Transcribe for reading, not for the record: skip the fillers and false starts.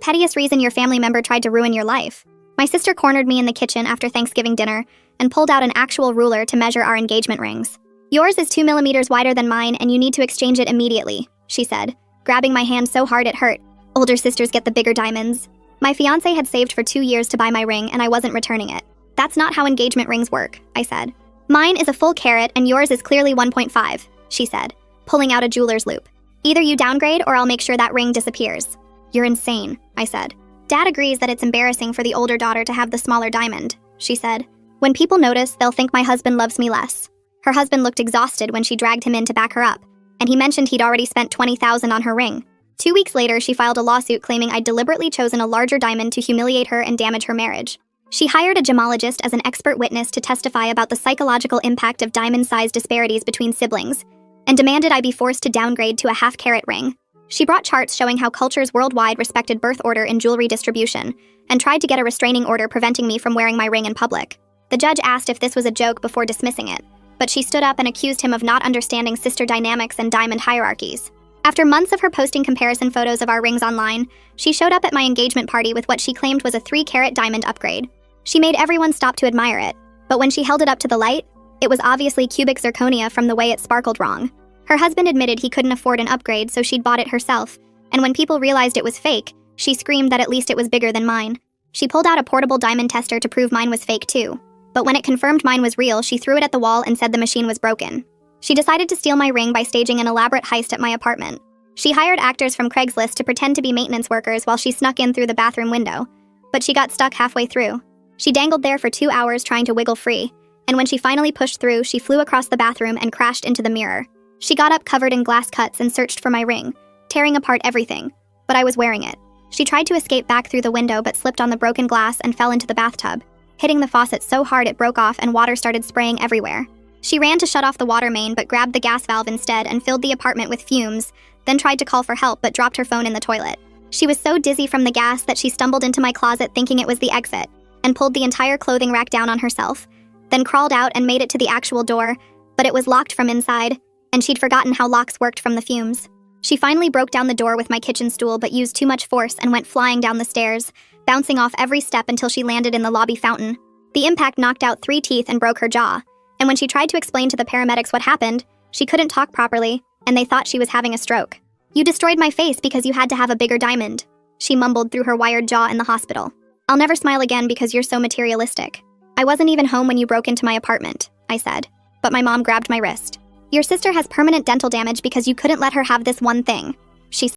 pettiest reason your family member tried to ruin your life? My sister cornered me in the kitchen after Thanksgiving dinner and pulled out an actual ruler to measure our engagement rings. Yours is 2 millimeters wider than mine and you need to exchange it immediately, she said, grabbing my hand so hard it hurt. Older sisters get the bigger diamonds. My fiancé had saved for 2 years to buy my ring and I wasn't returning it. That's not how engagement rings work, I said. Mine is a full carat and yours is clearly 1.5, she said, pulling out a jeweler's loop. Either you downgrade or I'll make sure that ring disappears. You're insane, I said. Dad agrees that it's embarrassing for the older daughter to have the smaller diamond, she said. When people notice, they'll think my husband loves me less. Her husband looked exhausted when she dragged him in to back her up, and he mentioned he'd already spent $20,000 on her ring. 2 weeks later, she filed a lawsuit claiming I'd deliberately chosen a larger diamond to humiliate her and damage her marriage. She hired a gemologist as an expert witness to testify about the psychological impact of diamond size disparities between siblings, and demanded I be forced to downgrade to a half-carat ring. She brought charts showing how cultures worldwide respected birth order in jewelry distribution, and tried to get a restraining order preventing me from wearing my ring in public. The judge asked if this was a joke before dismissing it, but she stood up and accused him of not understanding sister dynamics and diamond hierarchies. After months of her posting comparison photos of our rings online, she showed up at my engagement party with what she claimed was a 3-carat diamond upgrade. She made everyone stop to admire it, but when she held it up to the light, it was obviously cubic zirconia from the way it sparkled wrong. Her husband admitted he couldn't afford an upgrade, so she'd bought it herself, and when people realized it was fake, she screamed that at least it was bigger than mine. She pulled out a portable diamond tester to prove mine was fake too, but when it confirmed mine was real, she threw it at the wall and said the machine was broken. She decided to steal my ring by staging an elaborate heist at my apartment. She hired actors from Craigslist to pretend to be maintenance workers while she snuck in through the bathroom window, but she got stuck halfway through. She dangled there for 2 hours trying to wiggle free, and when she finally pushed through, she flew across the bathroom and crashed into the mirror. She got up covered in glass cuts and searched for my ring, tearing apart everything, but I was wearing it. She tried to escape back through the window but slipped on the broken glass and fell into the bathtub, hitting the faucet so hard it broke off and water started spraying everywhere. She ran to shut off the water main but grabbed the gas valve instead and filled the apartment with fumes, then tried to call for help but dropped her phone in the toilet. She was so dizzy from the gas that she stumbled into my closet thinking it was the exit, and pulled the entire clothing rack down on herself, then crawled out and made it to the actual door, but it was locked from inside, and she'd forgotten how locks worked from the fumes. She finally broke down the door with my kitchen stool but used too much force and went flying down the stairs, bouncing off every step until she landed in the lobby fountain. The impact knocked out 3 teeth and broke her jaw, and when she tried to explain to the paramedics what happened, she couldn't talk properly, and they thought she was having a stroke. "You destroyed my face because you had to have a bigger diamond," she mumbled through her wired jaw in the hospital. "I'll never smile again because you're so materialistic. I wasn't even home when you broke into my apartment," I said, but my mom grabbed my wrist. "Your sister has permanent dental damage because you couldn't let her have this one thing.